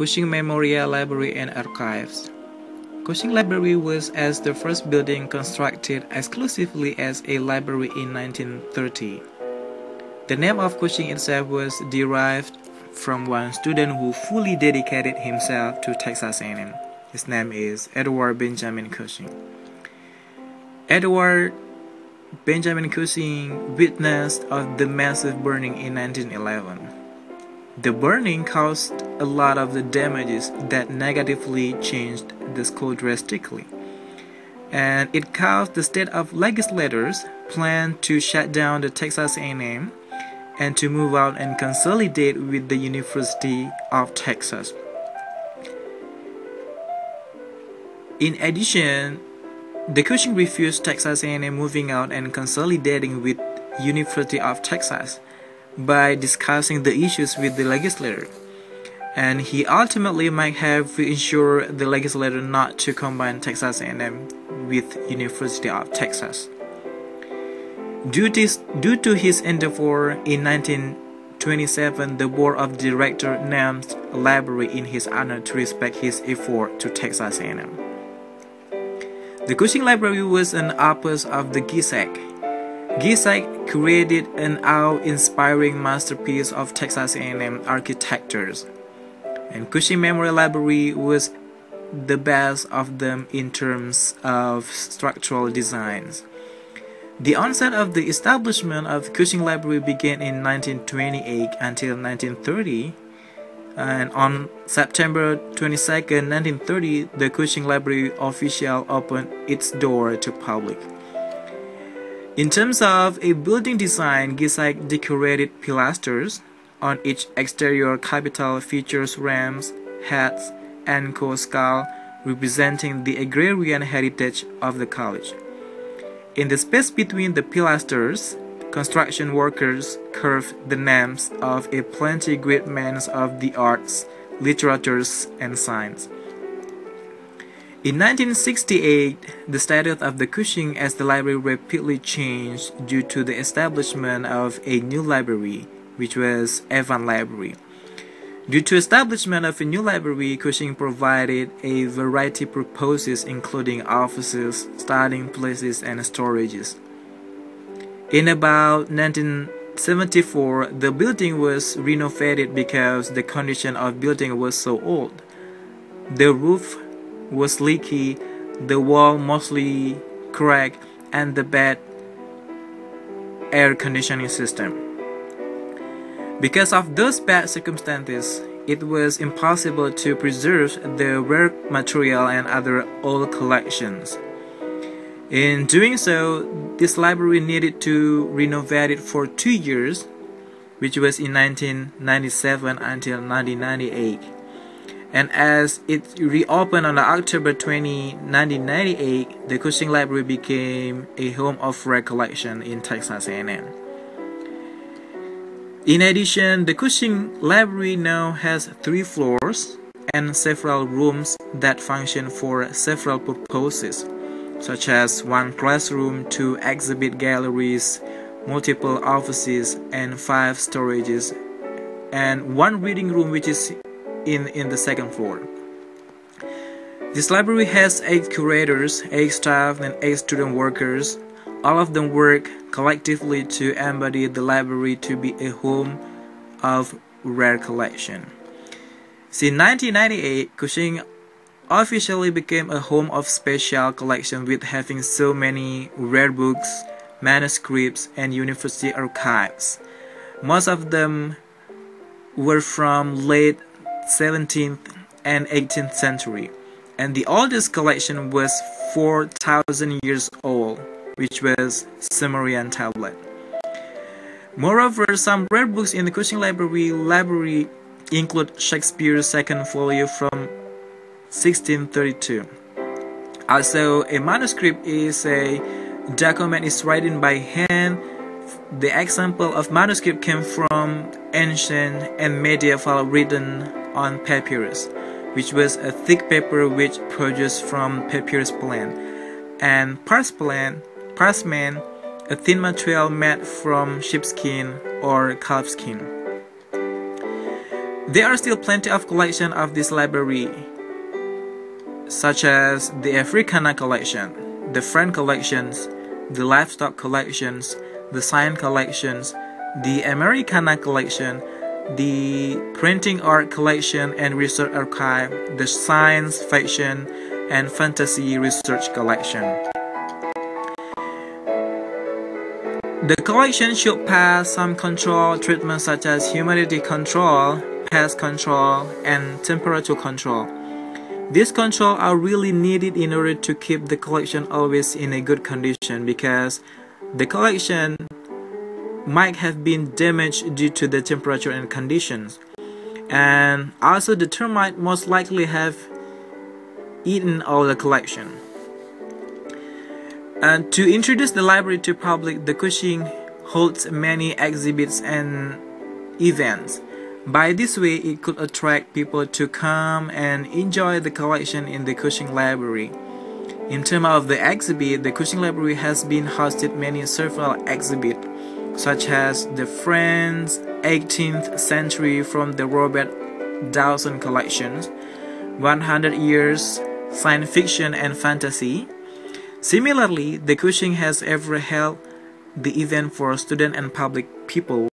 Cushing Memorial Library and Archives. Cushing Library was as the first building constructed exclusively as a library in 1930. The name of Cushing itself was derived from one student who fully dedicated himself to Texas A&M. His name is Edward Benjamin Cushing. Edward Benjamin Cushing witnessed of the massive burning in 1911. The burning caused a lot of the damages that negatively changed the school drastically, and it caused the state of legislators plan to shut down the Texas A&M and to move out and consolidate with the University of Texas. In addition, the Cushing refused Texas A&M moving out and consolidating with University of Texas by discussing the issues with the legislature, and he ultimately might have ensured the legislature not to combine Texas A&M with University of Texas. Due to his endeavor, in 1927, the board of directors named a library in his honor to respect his effort to Texas A&M. The Cushing Library was an opus of the Giesecke. Giesecke created an awe-inspiring masterpiece of Texas A&M architecture, and Cushing Memorial Library was the best of them in terms of structural designs. The onset of the establishment of Cushing Library began in 1928 until 1930, and on September 22, 1930, the Cushing Library officially opened its door to public. In terms of a building design, Giesecke decorated pilasters. On each exterior capital features rams, hats, and skull representing the agrarian heritage of the college. In the space between the pilasters, construction workers carved the names of a plenty great men of the arts, literatures, and science. In 1968, the status of the Cushing as the library rapidly changed due to the establishment of a new library, which was Evans Library. Due to establishment of a new library, Cushing provided a variety of purposes including offices, studying places, and storages. In about 1974, the building was renovated because the condition of building was so old. The roof was leaky, the wall mostly cracked, and the bad air conditioning system. Because of those bad circumstances, it was impossible to preserve the rare material and other old collections. In doing so, this library needed to renovate it for 2 years, which was in 1997 until 1998. And as it reopened on October 20, 1998, the Cushing Library became a home of rare collection in Texas A&M. In addition, the Cushing Library now has 3 floors and several rooms that function for several purposes, such as 1 classroom, 2 exhibit galleries, multiple offices, and 5 storages, and 1 reading room which is in the 2nd floor. This library has 8 curators, 8 staff, and 8 student workers. All of them work collectively to embody the library to be a home of rare collection. Since 1998, Cushing officially became a home of special collection, with having so many rare books, manuscripts, and university archives. Most of them were from late 17th and 18th century, and the oldest collection was 4,000 years old, which was Sumerian tablet. Moreover, some rare books in the Cushing Library include Shakespeare's 2nd folio from 1632. Also, a manuscript is a document is written by hand. The example of manuscript came from ancient and medieval written on papyrus, which was a thick paper which produced from papyrus plant, and parchment, a thin material made from sheepskin or calfskin. There are still plenty of collections of this library, such as the Africana collection, the French collections, the livestock collections, the science collections, the Americana collection, the printing art collection and research archive, the science fiction and fantasy research collection. The collection should pass some control treatments such as humidity control, pest control, and temperature control. These controls are really needed in order to keep the collection always in a good condition, because the collection might have been damaged due to the temperature and conditions. And also the termite most likely have eaten all the collection. And to introduce the library to public, the Cushing holds many exhibits and events. By this way, it could attract people to come and enjoy the collection in the Cushing Library. In terms of the exhibit, the Cushing Library has been hosted several exhibits, such as the French 18th century from the Robert Dawson collections, 100 years science fiction and fantasy. Similarly, the Cushing has ever held the event for student and public people